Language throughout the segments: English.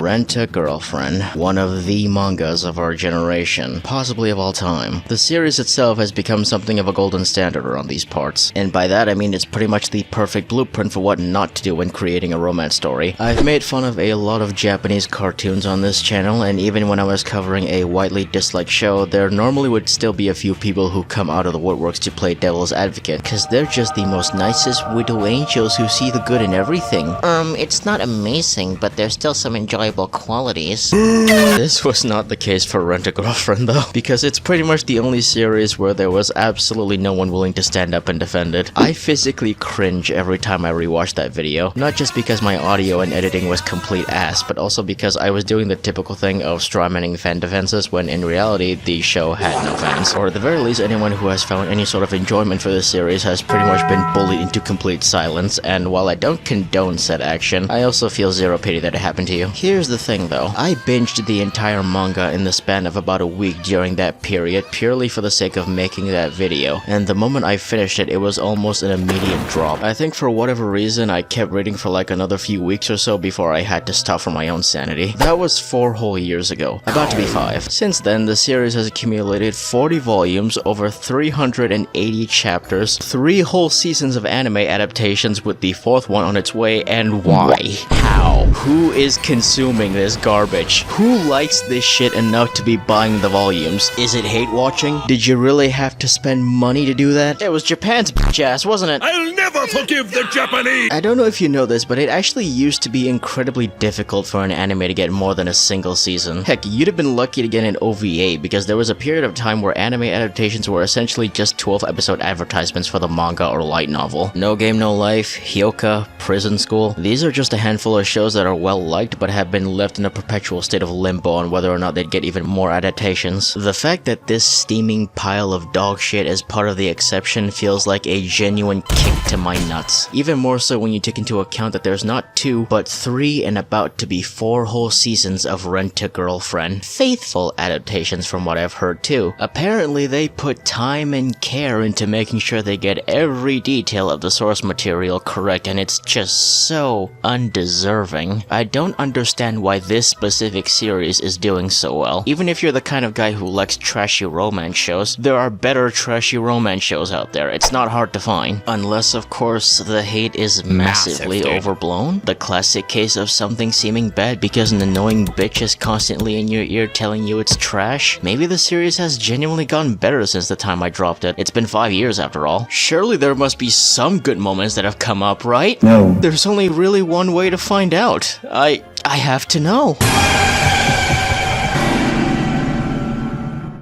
Rent-A-Girlfriend, one of the mangas of our generation, possibly of all time. The series itself has become something of a golden standard around these parts, and by that I mean it's pretty much the perfect blueprint for what not to do when creating a romance story. I've made fun of a lot of Japanese cartoons on this channel, and even when I was covering a widely disliked show, there normally would still be a few people who come out of the woodworks to play devil's advocate, cause they're just the most nicest widow angels who see the good in everything. It's not amazing, but there's still some enjoyable qualities. This was not the case for Rent-A-Girlfriend though, because it's pretty much the only series where there was absolutely no one willing to stand up and defend it. I physically cringe every time I rewatch that video, not just because my audio and editing was complete ass, but also because I was doing the typical thing of strawmanning fan defenses when in reality the show had no fans. Or at the very least, anyone who has found any sort of enjoyment for this series has pretty much been bullied into complete silence, and while I don't condone said action, I also feel zero pity that it happened to you. Here's the thing though, I binged the entire manga in the span of about a week during that period purely for the sake of making that video, and the moment I finished it, it was almost an immediate drop. I think for whatever reason, I kept reading for like another few weeks or so before I had to stop for my own sanity. That was 4 whole years ago, about to be 5. Since then, the series has accumulated 40 volumes, over 380 chapters, 3 whole seasons of anime adaptations with the 4th one on its way, and why? How? Who is consuming this garbage? Who likes this shit enough to be buying the volumes? Is it hate watching? Did you really have to spend money to do that? It was Japan's bitch ass, wasn't it? I'll never forgive the Japanese! I don't know if you know this, but it actually used to be incredibly difficult for an anime to get more than a single season. Heck, you'd have been lucky to get an OVA, because there was a period of time where anime adaptations were essentially just 12-episode advertisements for the manga or light novel. No Game No Life, Hyoka, Prison School, these are just a handful of shows that are well liked but have been left in a perpetual state of limbo on whether or not they'd get even more adaptations. The fact that this steaming pile of dog shit is part of the exception feels like a genuine kick to my nuts. Even more so when you take into account that there's not 2, but 3 and about to be 4 whole seasons of Rent-A-Girlfriend. Faithful adaptations from what I've heard too. Apparently they put time and care into making sure they get every detail of the source material correct, and it's just so undeserving. I don't understand why this specific series is doing so well. Even if you're the kind of guy who likes trashy romance shows, there are better trashy romance shows out there. It's not hard to find. Unless, of course, the hate is massively overblown. The classic case of something seeming bad because an annoying bitch is constantly in your ear telling you it's trash. Maybe the series has genuinely gotten better since the time I dropped it. It's been 5 years after all. Surely there must be some good moments that have come up, right? No. There's only really one way to find out. I have to know.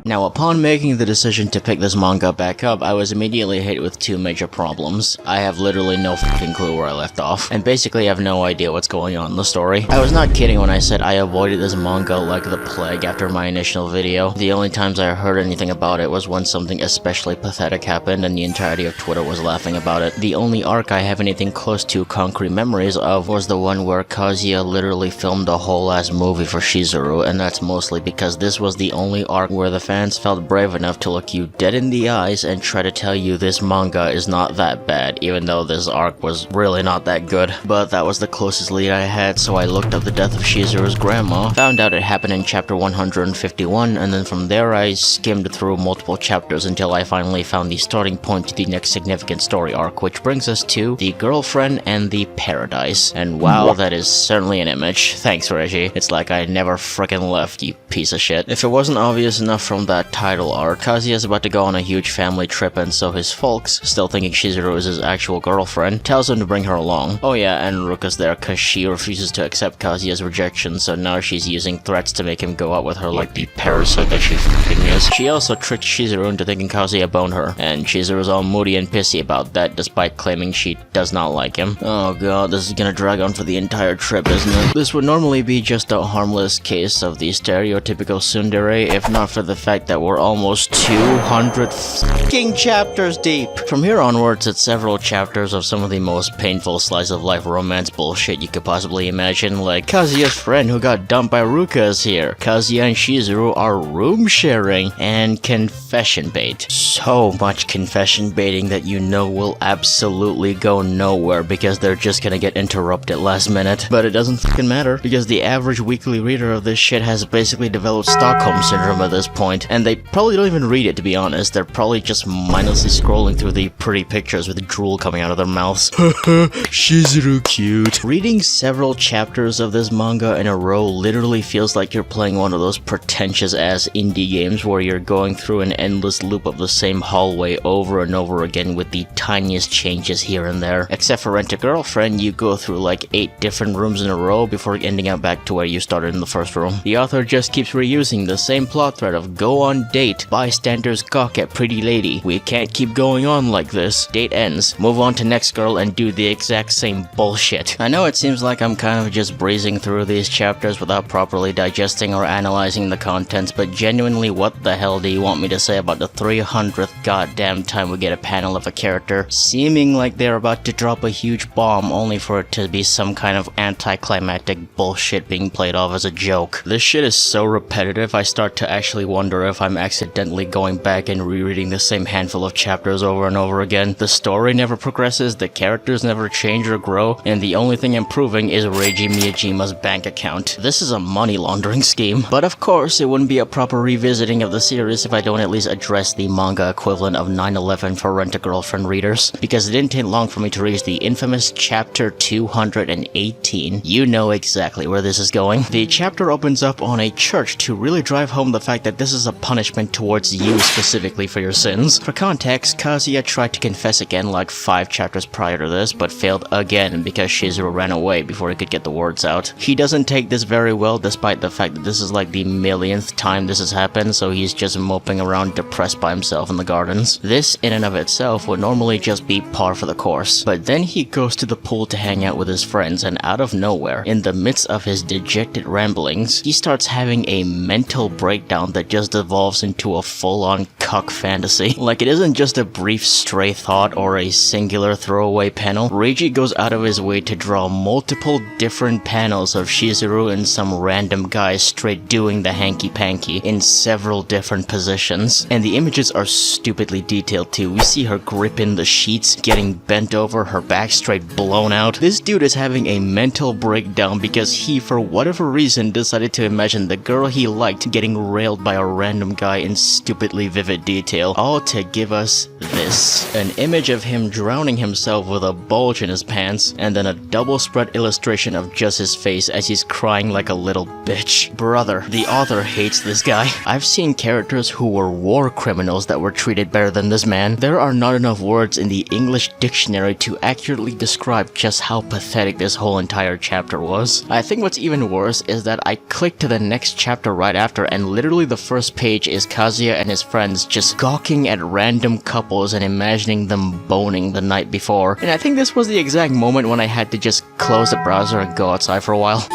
Now, upon making the decision to pick this manga back up, I was immediately hit with 2 major problems. I have literally no fucking clue where I left off, and basically have no idea what's going on in the story. I was not kidding when I said I avoided this manga like the plague after my initial video. The only times I heard anything about it was when something especially pathetic happened and the entirety of Twitter was laughing about it. The only arc I have anything close to concrete memories of was the one where Kazuya literally filmed a whole ass movie for Shizuru, and that's mostly because this was the only arc where the fans felt brave enough to look you dead in the eyes and try to tell you this manga is not that bad, even though this arc was really not that good. But that was the closest lead I had, so I looked up the death of Shizuru's grandma, found out it happened in chapter 151, and then from there I skimmed through multiple chapters until I finally found the starting point to the next significant story arc, which brings us to the girlfriend and the paradise. And wow, that is certainly an image. Thanks, Reggie. It's like I never frickin' left, you piece of shit. If it wasn't obvious enough from that title arc, Kazuya's about to go on a huge family trip, and so his folks, still thinking Shizuru is his actual girlfriend, tells him to bring her along. Oh yeah, and Ruka's there cause she refuses to accept Kazuya's rejection, so now she's using threats to make him go out with her like the parasite that she fucking is. She also tricked Shizuru into thinking Kazuya boned her, and Shizuru's all moody and pissy about that despite claiming she does not like him. Oh god, this is gonna drag on for the entire trip, isn't it? This would normally be just a harmless case of the stereotypical tsundere if not for the fact fact that we're almost 200 fucking chapters deep. From here onwards, it's several chapters of some of the most painful slice of life romance bullshit you could possibly imagine, like Kazuya's friend who got dumped by Ruka is here, Kazuya and Shizuru are room sharing, and confession bait. So much confession baiting that you know will absolutely go nowhere because they're just gonna get interrupted last minute. But it doesn't fucking matter because the average weekly reader of this shit has basically developed Stockholm Syndrome at this point, and they probably don't even read it, to be honest. They're probably just mindlessly scrolling through the pretty pictures with drool coming out of their mouths. Shizuru cute. Reading several chapters of this manga in a row literally feels like you're playing one of those pretentious ass indie games where you're going through an endless loop of the same hallway over and over again with the tiniest changes here and there. Except for Rent a Girlfriend, you go through like 8 different rooms in a row before ending up back to where you started in the first room. The author just keeps reusing the same plot thread of go on date, bystanders gawk at pretty lady. We can't keep going on like this. Date ends, move on to next girl and do the exact same bullshit. I know it seems like I'm kind of just breezing through these chapters without properly digesting or analyzing the contents, but genuinely what the hell do you want me to say about the 300th goddamn time we get a panel of a character seeming like they're about to drop a huge bomb only for it to be some kind of anticlimactic bullshit being played off as a joke. This shit is so repetitive I start to actually wonder if I'm accidentally going back and rereading the same handful of chapters over and over again. The story never progresses, the characters never change or grow, and the only thing improving is Reiji Miyajima's bank account. This is a money laundering scheme. But of course, it wouldn't be a proper revisiting of the series if I don't at least address the manga equivalent of 9/11 for Rent-A-Girlfriend readers, because it didn't take long for me to reach the infamous chapter 218. You know exactly where this is going. The chapter opens up on a church to really drive home the fact that this is a punishment towards you specifically for your sins. For context, Kazuya tried to confess again like 5 chapters prior to this, but failed again because Shizuru ran away before he could get the words out. He doesn't take this very well despite the fact that this is like the millionth time this has happened, so he's just moping around depressed by himself in the gardens. This in and of itself would normally just be par for the course, but then he goes to the pool to hang out with his friends, and out of nowhere, in the midst of his dejected ramblings, he starts having a mental breakdown that just devolves into a full-on cuck fantasy. Like, it isn't just a brief stray thought or a singular throwaway panel. Reiji goes out of his way to draw multiple different panels of Shizuru and some random guy straight doing the hanky-panky in several different positions, and the images are stupidly detailed too. We see her gripping the sheets, getting bent over, her back straight blown out. This dude is having a mental breakdown because he, for whatever reason, decided to imagine the girl he liked getting railed by a random guy in stupidly vivid detail, all to give us this. An image of him drowning himself with a bulge in his pants, and then a double spread illustration of just his face as he's crying like a little bitch. Brother, the author hates this guy. I've seen characters who were war criminals that were treated better than this man. There are not enough words in the English dictionary to accurately describe just how pathetic this whole entire chapter was. I think what's even worse is that I clicked to the next chapter right after, and literally the first page is Kazuya and his friends just gawking at random couples and imagining them boning the night before. And I think this was the exact moment when I had to just close the browser and go outside for a while.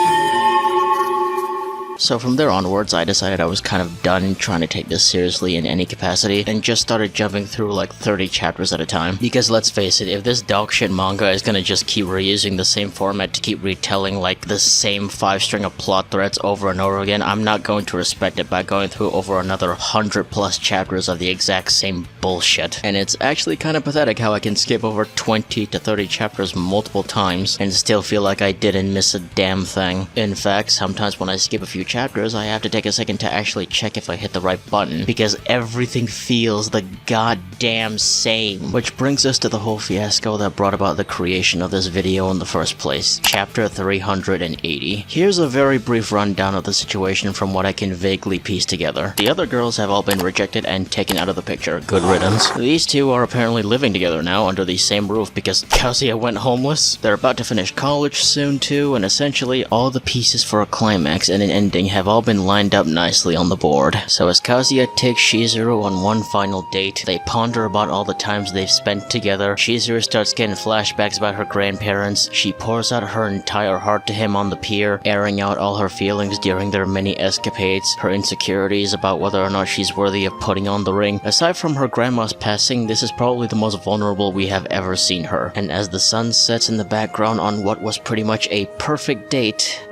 So from there onwards, I decided I was kind of done trying to take this seriously in any capacity, and just started jumping through like 30 chapters at a time. Because let's face it, if this dogshit manga is gonna just keep reusing the same format to keep retelling like the same 5 string of plot threads over and over again, I'm not going to respect it by going through over another 100+ chapters of the exact same bullshit. And it's actually kind of pathetic how I can skip over 20 to 30 chapters multiple times and still feel like I didn't miss a damn thing. In fact, sometimes when I skip a few chapters, I have to take a second to actually check if I hit the right button, because everything feels the goddamn same. Which brings us to the whole fiasco that brought about the creation of this video in the first place. Chapter 380. Here's a very brief rundown of the situation from what I can vaguely piece together. The other girls have all been rejected and taken out of the picture. Good riddance. These two are apparently living together now under the same roof because Kazuya went homeless. They're about to finish college soon too, and essentially all the pieces for a climax and an ending ending have all been lined up nicely on the board. So as Kazuya takes Shizuru on one final date, they ponder about all the times they've spent together. Shizuru starts getting flashbacks about her grandparents. She pours out her entire heart to him on the pier, airing out all her feelings during their many escapades, her insecurities about whether or not she's worthy of putting on the ring. Aside from her grandma's passing, this is probably the most vulnerable we have ever seen her. And as the sun sets in the background on what was pretty much a perfect date,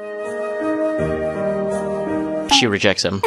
she rejects him.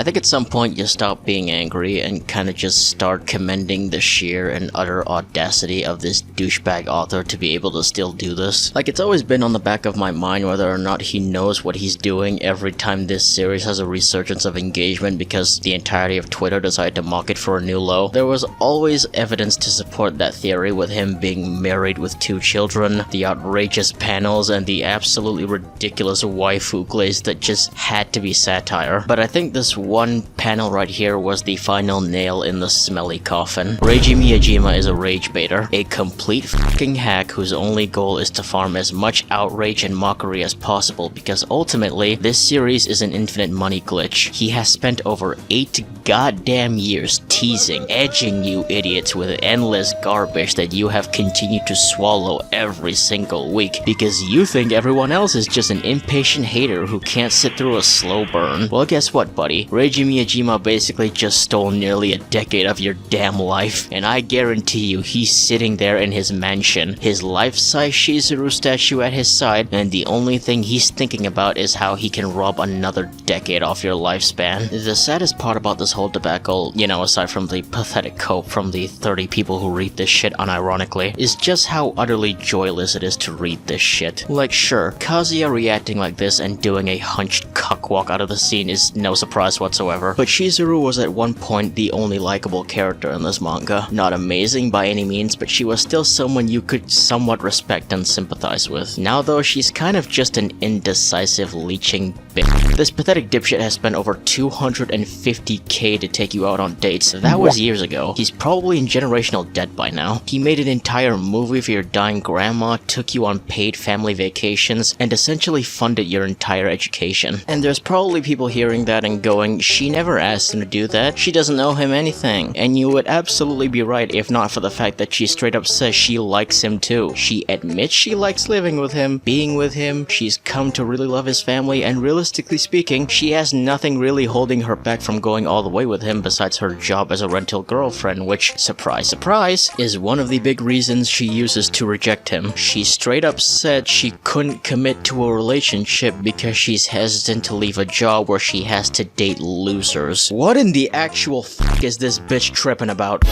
I think at some point you stop being angry and kind of just start commending the sheer and utter audacity of this douchebag author to be able to still do this. Like, it's always been on the back of my mind whether or not he knows what he's doing every time this series has a resurgence of engagement because the entirety of Twitter decided to mock it for a new low. There was always evidence to support that theory, with him being married with 2 children, the outrageous panels, and the absolutely ridiculous waifu glaze that just had to be satire. But I think this one panel right here was the final nail in the smelly coffin. Reiji Miyajima is a rage baiter, a complete fucking hack whose only goal is to farm as much outrage and mockery as possible, because ultimately, this series is an infinite money glitch. He has spent over 8 goddamn years teasing, edging you idiots with endless garbage that you have continued to swallow every single week, because you think everyone else is just an impatient hater who can't sit through a slow burn. Well, guess what, buddy? Reiji Miyajima basically just stole nearly a decade of your damn life, and I guarantee you he's sitting there in his mansion, his life-size Shizuru statue at his side, and the only thing he's thinking about is how he can rob another decade off your lifespan. The saddest part about this whole debacle, you know, aside from the pathetic cope from the 30 people who read this shit unironically, is just how utterly joyless it is to read this shit. Like, sure, Kazuya reacting like this and doing a hunched cuckwalk out of the scene is no surprise whatsoever, but Shizuru was at one point the only likable character in this manga. Not amazing by any means, but she was still someone you could somewhat respect and sympathize with. Now though, she's kind of just an indecisive leeching bitch. This pathetic dipshit has spent over 250k to take you out on dates. That was years ago. He's probably in generational debt by now. He made an entire movie for your dying grandma, took you on paid family vacations, and essentially funded your entire education. And there's probably people hearing that and going, she never asked him to do that, she doesn't owe him anything. And you would absolutely be right if not for the fact that she straight up says she likes him too. She admits she likes living with him, being with him, she's come to really love his family, and realistically speaking, she has nothing really holding her back from going all the way with him besides her job as a rental girlfriend, which, surprise surprise, is one of the big reasons she uses to reject him. She straight up said she couldn't commit to a relationship because she's hesitant to leave a job where she has to date losers. What in the actual fuck is this bitch tripping about?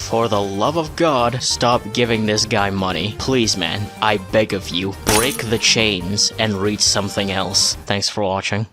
For the love of God, stop giving this guy money. Please, man, I beg of you, break the chains and read something else. Thanks for watching.